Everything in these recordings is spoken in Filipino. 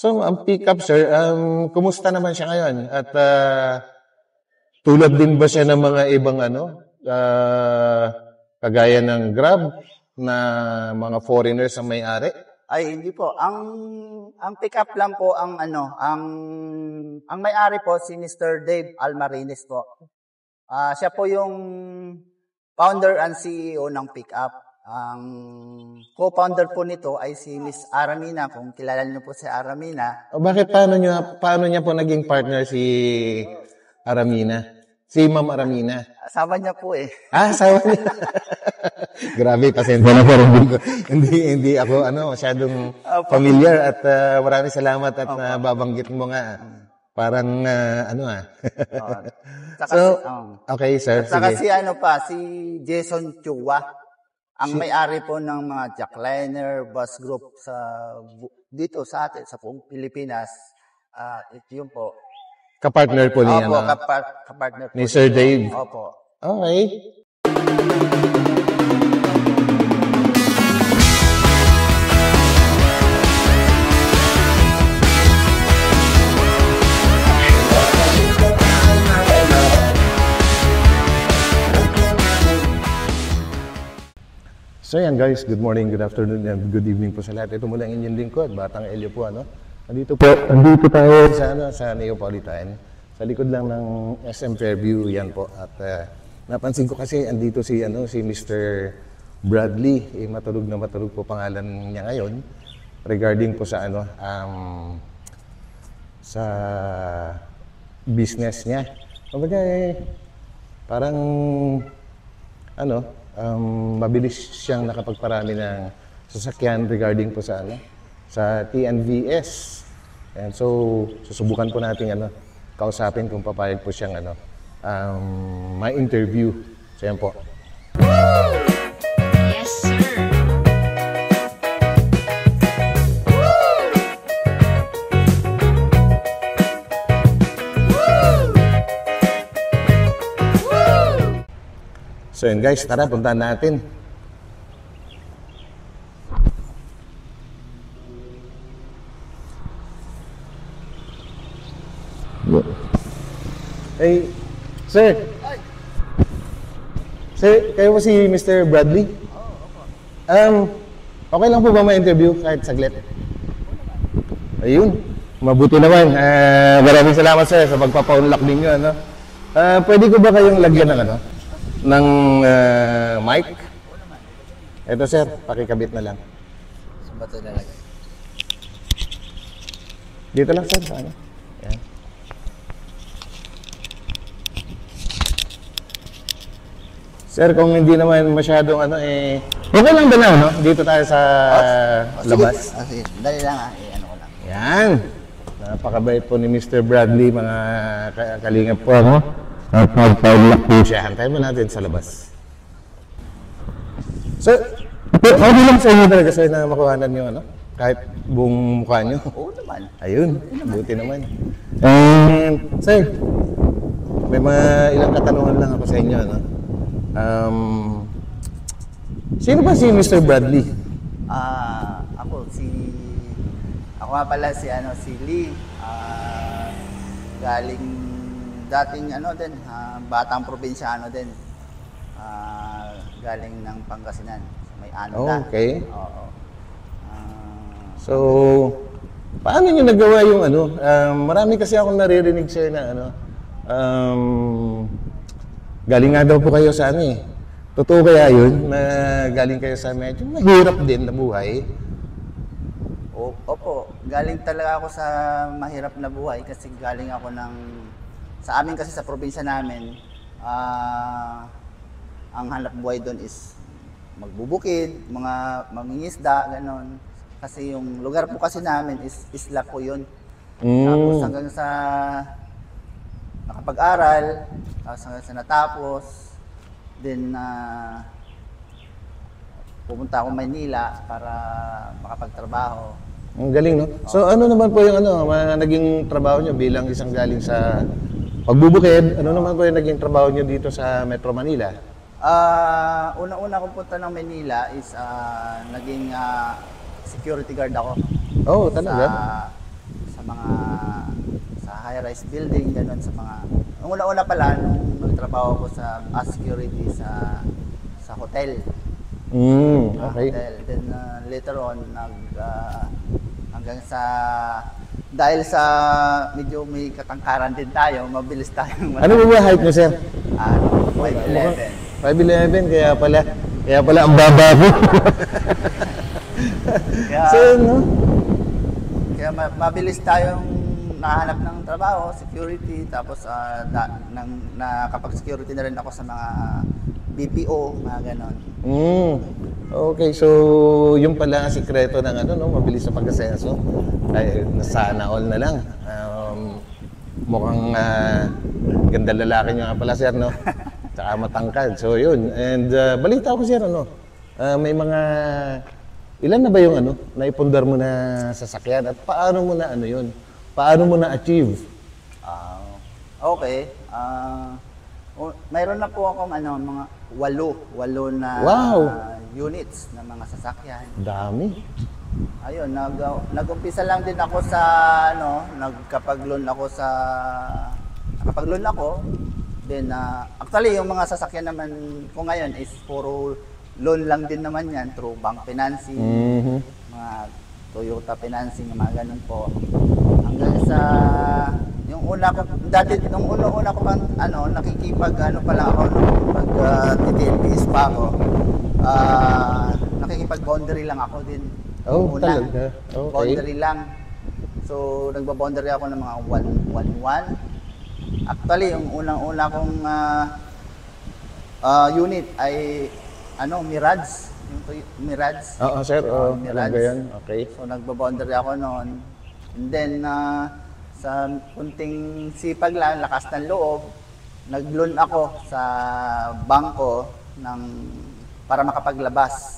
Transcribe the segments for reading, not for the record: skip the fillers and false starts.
So, ang pick-up, sir, kumusta naman siya ngayon? At tulad din ba siya ng mga ibang kagaya ng Grab na mga foreigners ang may-ari? Ay, hindi po. Ang pick-up lang po ang may-ari po si Mr. Dave Almarines po. Siya po yung founder and CEO ng pick-up. Ang co-founder po nito ay si Miss Aramina, kung kilala niyo po si Aramina. Bakit paano niya po naging partner si Aramina? Si Ma'am Aramina? Asawa niya po eh. Asawa niya. Grabe, pasensya na po. Hindi ako masyadong familiar at maraming salamat at babanggit mo nga. Parang okay, sir. At saka si Jason Chua, ang may-ari po ng mga jackliner bus group dito sa atin, sa buong Pilipinas. Yun po. Kapartner po niya. Opo, kapartner po. Ni Sir Dave. Opo. Okay. So yan guys, good morning, good afternoon, and good evening po sa lahat. Ito muna ang inyong lingkod, Batang Elio po, Nandito tayo sa Neapolitan, sa likod lang ng SM Fairview, yan po. At napansin ko kasi andito si Mr. Bradley, matulog na matulog po pangalan niya ngayon, regarding po sa sa business niya. Kumbaga parang mabilis siyang nakapagparami ng sasakyan regarding po sa TNVS. And so susubukan po natin kausapin kung papayag po siyang ma-interview. So yan po. Yes, sir. So yun guys, tara, puntahan natin. Hey, sir. Sir, kayo po si Mr. Bradley? Okay lang po ba ma-interview kahit saglit? Ayun, mabuti naman. Maraming salamat sir sa pagpapa-unlock ninyo. Pwede ko ba kayong lagyan ng mic? Ito sir, pakikabit na lang. Bato na lang. Dito lang sir, Yan. Sir, kung hindi naman masyadong okay lang ba na, dito tayo sa labas? Sige, dali lang ko lang. Yan. Napakabait po ni Mr. Bradley, mga kalingap po, At mag-lock po siya. Hantayin mo natin sa labas. Sir, okay lang sa inyo talaga sir na makuhanan yung kahit buong mukha nyo? Oo naman. Ayun, buti naman. Sir, may mga ilang katanungan lang ako sa inyo, sino ba si Mr. Bradley? Ako nga pala si Lee. Galing dating batang probinsyano din. Galing ng Pangasinan. May Anda. Okay. Oo. So, paano niyo nagawa yung marami kasi akong naririnig sir na galing nga daw po kayo sa Totoo kaya yun na galing kayo sa medyo mahirap din na buhay? Opo, galing talaga ako sa mahirap na buhay kasi galing ako sa amin kasi sa probinsya namin, ang hanap buhay doon is magbubukid, mga mangingisda, ganon. Kasi yung lugar po kasi namin is isla po yun. Tapos hanggang sa nakapag-aral, tapos hanggang sa natapos, then pumunta ako Maynila para makapagtrabaho. Ang galing, no? So ano naman po yung naging trabaho nyo bilang isang galing sa pagbubukid? Ano naman po yung naging trabaho nyo dito sa Metro Manila? Una-una akong punta ng Manila is naging security guard ako. Oh, talaga? mga sa high-rise building, ganun sa mga una-una pala nung nagtrabaho ko sa as security sa hotel. Okay. Hotel. Then later on hanggang sa dahil sa medyo may katangkaran din tayo, mabilis tayong Ano ba height niyo, sir? 5'11". 5'11", kaya pala ang baba mo. Kaya, So, no? kaya mabilis tayong nakahanap ng trabaho, security, tapos nakapag-security na rin ako sa mga BPO, mga ganon. Okay, so yung pala ang sikreto ng ano, no, mabilis sa pag-asenso. Ay, sana all na lang. Mukhang ganda lalaki niyo nga pala, sir, no? Tsaka matangkad. So yun. And balita ko, sir, ano, may mga ilan na ba yung ano, naipundar mo na sasakyan at paano mo na ano yun? Paano mo na achieve? Okay. Mayroon na po akong mga walo na units na mga sasakyan. Dami. Ayun, nag-umpisa lang din ako sa nakapag-loan ako. Then actually yung mga sasakyan naman ko ngayon is puro loan lang din naman yan through bank financing, mga Toyota financing, mga ganun po. Hanggang sa yung una ko nung una ko pang nakikipag pala ako nung TTLBS pa ako. Nakikipag boundary lang ako din. Talaga. Okay. Boundary lang. So nagba-boundary ako ng mga 111. Actually yung unang-una kong unit ay Mirage. Yung Mirage. Oo, sir. Mirage. Yan. Okay. So nagba-boundary ako noon. And then sa kunting sipag lang, lakas ng loob, nag-loan ako sa bangko para makapaglabas.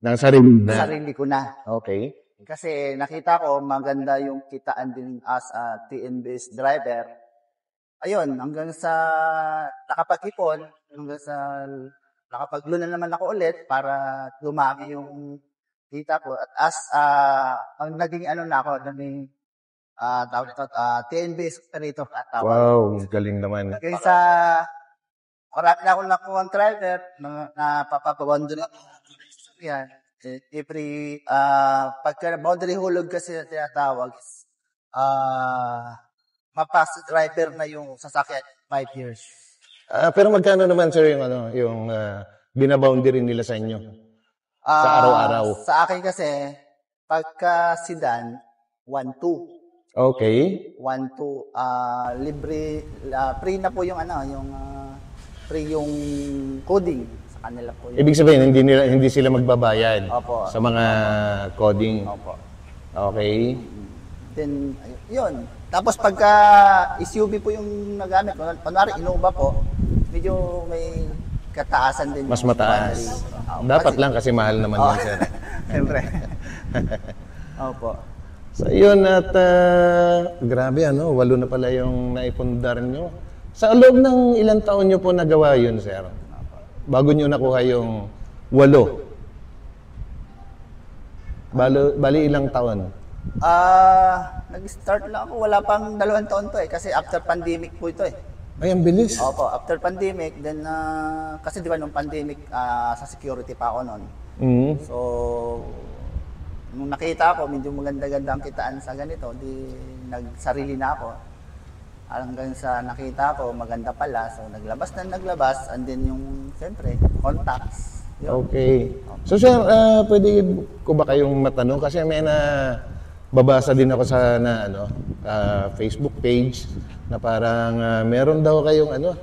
Ng sarili na? Sarili ko na. Okay. Kasi nakita ko maganda yung kitaan din as a TNBS driver. Ayun, hanggang sa nakapag-ipon, hanggang sa nakapag-loan na naman ako ulit para dumami yung kita ko. At ang naging na ako, naging TNBS operator. Wow, galing naman. Kaya sa marami na akong nakuha ang driver, napapaboundary ako. Yan. Every, pagka boundary hulog kasi na tinatawag, mapass driver na yung sasakyan 5 years. Pero magkano naman, sir, yung binaboundary nila sa inyo? Sa araw-araw? Sa akin kasi, pagka sedan, 1.2. Okay. 1.2, libre, free na po yung free yung coding sa kanila po. Ibig sabihin, hindi sila magbabayad. Opo. Sa mga coding. Opo. Okay. Then, yun. Tapos pagka SUV po yung nagamit, kunwari Innova po, medyo may kataasan din. Mas mataas. Dapat lang kasi mahal naman yun, sir. Siyempre. Opo. So yun at grabe 8 na pala yung naipundar nyo. Sa loob ng ilang taon nyo po nagawa yun, sir? Bago nyo nakuha yung 8. Bali ilang taon? Nag-start lang ako, wala pang 2 taon to kasi after pandemic po ito . Ay, ang bilis. Opo, after pandemic, then kasi di ba nung pandemic sa security pa ako noon. So nung nakita ko medyo maganda-ganda ang kitaan sa ganito, di nagsarili na ako. Hanggang sa nakita ko maganda pala, so naglabas, and then yung siyempre contacts. Yun. Okay. So sir, pwede ko ba kayong matanong kasi may babasa din ako sa Facebook page na parang meron daw kayong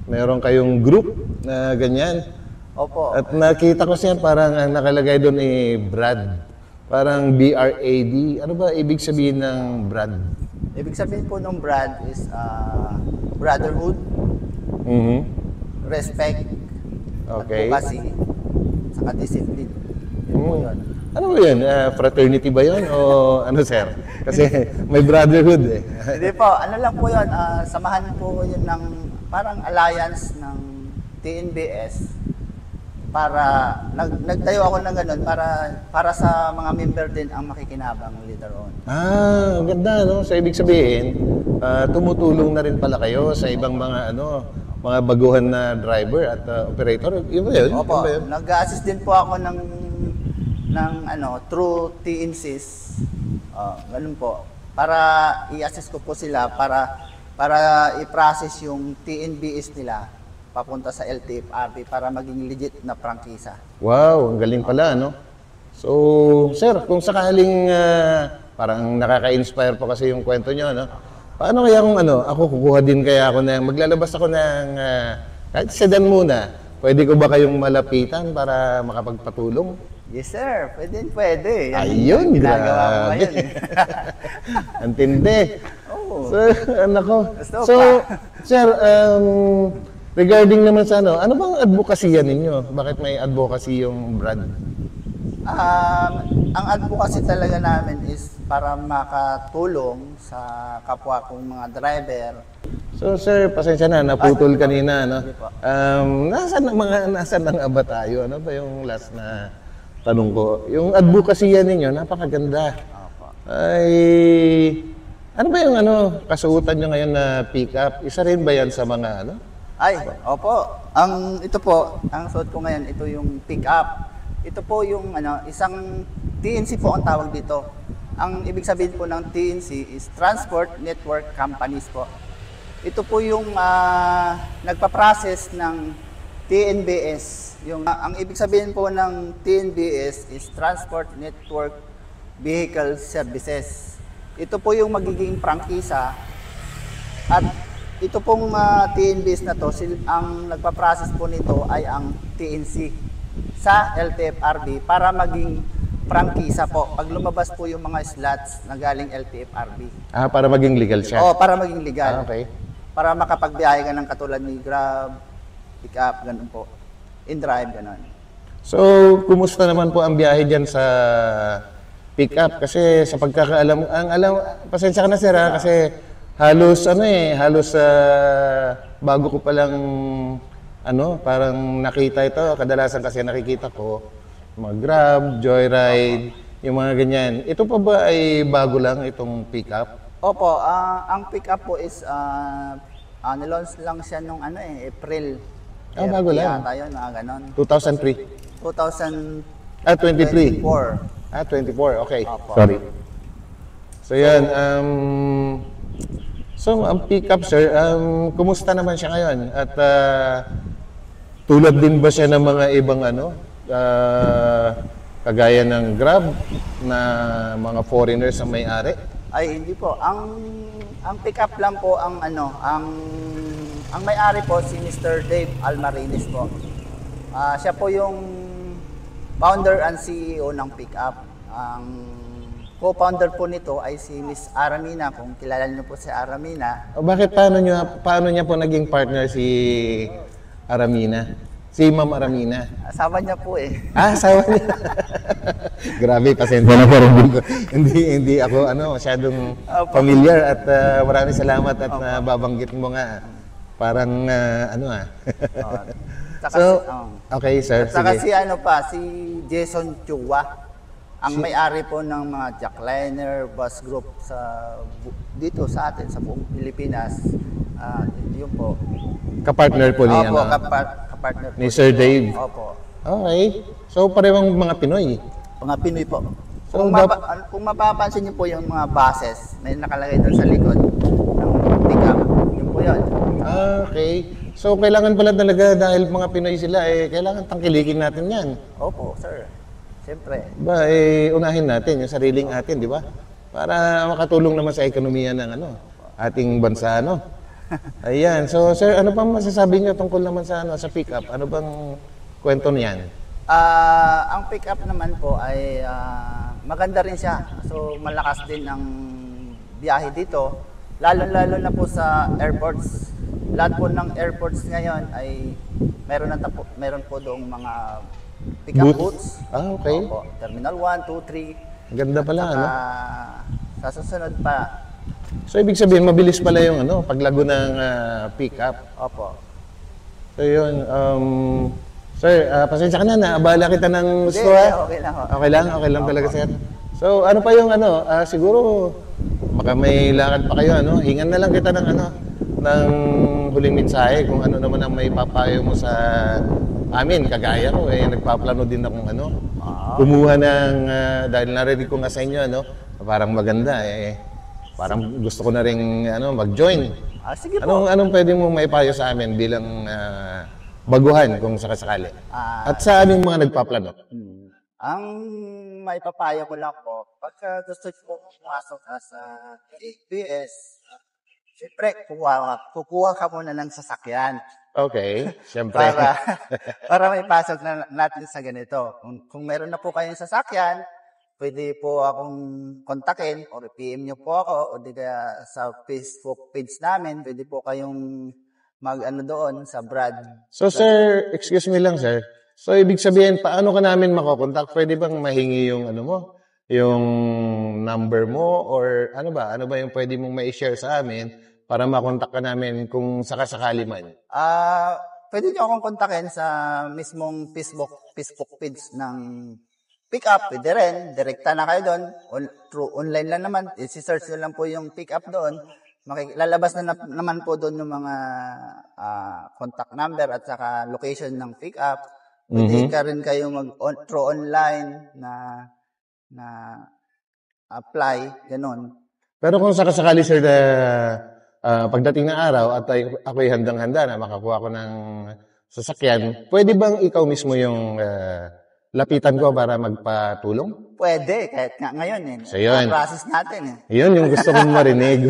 meron kayong group na ganyan. Opo. At nakita ko siya parang ang nakalagay doon Brad. Parang BRAD. Ano ba ibig sabihin ng Brad? Ibig sabihin po ng Brad is brotherhood, respect, okay, advocacy, saka discipline. Yun po yun. Ano ba yun? Fraternity ba yun? O ano, sir? Kasi may brotherhood eh. Hindi po, lang po yun, samahan po yun ng parang alliance ng TNBS para nagtayo ako ng ganun para sa mga member din ang makikinabang later on. Ah, ang ganda, no? So, ibig sabihin, tumutulong na rin pala kayo sa ibang mga, mga baguhan na driver at operator. Yun ba yun? Opo, Yun ba yun? nag-assist din po ako ng through TNCs. Ganun po. Para i-assist ko po sila para i-process yung TNBS nila papunta sa LTFRB para maging legit na prangkisa. Wow, ang galing pala, no? So, sir, kung sakaling parang nakaka-inspire po kasi yung kwento nyo, no? Paano kaya kung ako kukuha din kaya ako maglalabas ako ng kahit sedan muna, pwede ko ba kayong malapitan para makapagpatulong? Yes, sir. Pwede. Ayun, ginagawa ko grabe. ngayon. Antindi. Oo. So, ko. Gusto So, pa. sir, regarding naman sa ano bang advocacy ninyo? Bakit may advocacy yung brand? Ang advocacy talaga namin is para makatulong sa kapwa kong mga driver. So, sir, pasensya na, naputol kanina, no? Hindi po. Nasaan na nga ba tayo? Ano ba yung last na tanong ko? Yung advocacy ninyo, napakaganda. Opo. Ay, ano ba yung kasuotan nyo ngayon na pick-up? Isa rin ba yan sa mga Ay, opo. Ito po, ang suot ko ngayon, ito yung pick-up. Ito po yung isang TNC po ang tawag dito. Ang ibig sabihin po ng TNC is Transport Network Companies po. Ito po yung nagpa-process ng TNBS. Ang ibig sabihin po ng TNBS is Transport Network Vehicle Services. Ito po yung magiging prangkisa at ito pong TNBS na to, ang nagpa-process po nito ay ang TNC sa LTFRB para maging prangkisa po. Pag lumabas po yung mga slots na galing LTFRB. para maging legal siya? Oo, para maging legal. Okay. Para makapagbiyahe ka ng katulad ni Grab, pick up, ganun po. In-drive, ganun. So, kumusta naman po ang biyahe dyan sa pick-up? Kasi sa pagkakaalam, pasensya ka na sir kasi halos bago ko palang parang nakita ito, kadalasan kasi nakikita ko mga Grab, Joyride, yung mga ganyan. Ito pa ba ay bago lang itong pick-up? Opo, ang pick up po is nilaunch lang siya nung April. Bago lang. Yata yun, ganun. 2003? 2023. 23. 24, okay. Opo. Sorry. So yan, so ang pick-up sir, kumusta naman siya ngayon? At tulad din ba siya ng mga ibang kagaya ng Grab na mga foreigners ang may-ari? Ay, hindi po. Ang pick up lang po ang may-ari po si Mr. Dave Almarines po. Siya po yung founder and CEO ng pick up. Ang co-founder po nito ay si Miss Aramina, kung kilala niyo po si Aramina. Bakit paano niya po naging partner si Aramina? Si Ma'am Aramina? Asawa niya po eh. Asawa niya. Grabe, pasensya na po. hindi ako masyadong familiar at maraming salamat at babanggit mo nga. Parang So, okay sir, At saka sige. si Jason Chua. Ang may-ari po ng mga jackliner bus group dito sa atin, sa buong Pilipinas. Yun po. Kapartner po niya. Opo, kapartner po. Ni Sir Dave. Opo. Okay. So, parehong mga Pinoy. Mga Pinoy po. So, Kung mapapansin niyo po yung mga buses, may nakalagay doon sa likod ng pick-up. Yun po yun. Okay. So, kailangan pala talaga dahil mga Pinoy sila, kailangan tangkilikin natin yan. Opo, sir. Siyempre. Unahin natin yung sariling atin, di ba? Para makatulong naman sa ekonomiya ng ating bansa, Ayan. So, sir, ano pa masasabi niyo tungkol naman sa pick-up? Ano bang kwento niyan? Ang pick-up naman po ay maganda rin siya. So, malakas din ang biyahe dito. Lalo-lalo na po sa airports. Lahat po ng airports ngayon ay meron po doong mga pick-up booths. Okay. Opo, Terminal 1, 2, 3. Ganda pala, Sa susunod pa. So, ibig sabihin, mabilis pala yung paglago ng pick-up. Opo. So, yun. Sir, pasensya ka na, naabala kita ng gusto Hindi, ha. okay lang ho. Okay lang talaga sir. So ano pa yung ano, siguro baka may lakad pa kayo ano, hingan na lang kita ng ano, ng huling mensahe kung ano naman ang may papayo mo sa amin. Kagaya ko nagpaplano din akong ano, kumuha ng dahil narinig ko nga sa inyo ano, parang maganda parang gusto ko na ring ano, mag-join. Sige po. Anong pwede mong maipayo sa amin bilang baguhan kung sakasakali? At sa aming mga nagpaplano. Ang may papayo ko lang po, pagka gusto ko pumasok ka sa ABS, siyempre, kukuha ka muna ng sasakyan. Okay, siyempre. Para may pasok na natin sa ganito. Kung meron na po kayong sasakyan, pwede po akong kontakin or PM nyo po ako o di kaya sa Facebook page namin, pwede po kayong mag-ano doon sa Brad. So sir, excuse me lang sir. So ibig sabihin, paano ka namin makokontak? Pwede bang mahingi yung ano mo? Yung number mo or ano ba? Ano ba yung pwede mong ma-share sa amin para makontak ka namin kung sakasakali man? Pwede nyo akong kontakin sa mismong Facebook page ng Pick Up. Pwede rin. Direkta na kayo doon. Through online lang naman. I-search nyo lang po yung Pick Up doon. Lalabas na naman po doon yung mga contact number at saka location ng pick up. Pwede ka rin kayo through online na apply, ganun. Pero kung sakasakali sir na pagdating ng araw at ako'y handang-handa na makakuha ko ng sasakyan, pwede bang ikaw mismo yung lapitan ko para magpatulong? Pwede, kahit nga ngayon So yun. process natin Yun yung gusto kong marinig.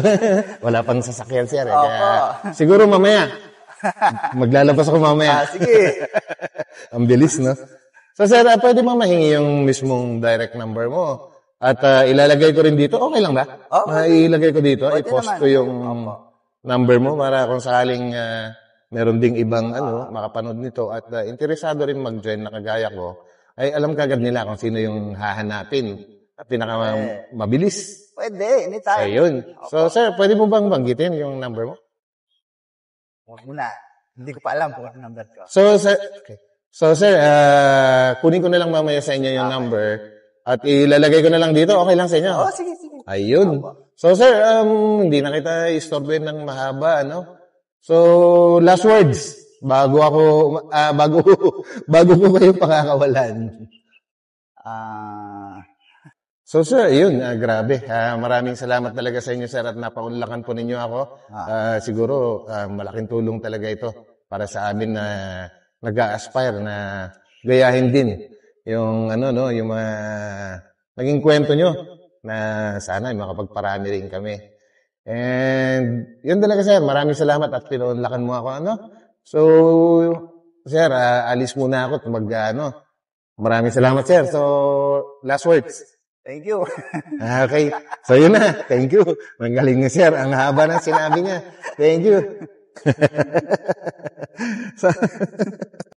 Wala pang sasakyan sir. Opo. Kaya, siguro mamaya. Maglalabas ako mamaya. Sige. Ang bilis, no? So sir, pwede mo mahingi yung mismong direct number mo? At ilalagay ko rin dito. Okay lang ba? Okay. Ilagay ko dito. Pwede I-post naman. ko yung number mo para kung sakaling meron ding ibang makapanood nito at interesado rin mag-join na kagaya ko, ay alam kagad nila kung sino yung hahanapin at mabilis. Pwede, anytime. Ayun. So, sir, pwede mo bang banggitin yung number mo? Huwag muna. Hindi ko pa alam kung ano number ko. So, sir, kunin ko na lang mamaya sa inyo yung number at ilalagay ko na lang dito. Okay lang sa inyo? Sige. Ayun. So, sir, hindi na kita istorben ng mahaba, ano? So, last words. Bago ko kayo pakakawalan. So sir, yun, grabe. Maraming salamat talaga sa inyo sir at napaunlakan po ninyo ako. Siguro malaking tulong talaga ito para sa amin na nag-a-aspire na gayahin din yung yung mga naging kwento nyo na sana makapagparami rin kami. And yun talaga sir, maraming salamat at pinunlakan mo ako So, sir, alis muna ako at maraming salamat, sir. So, last words. Thank you. Okay. So, yun na. Thank you. Magaling nga, sir. Ang haba ng sinabi niya. Thank you.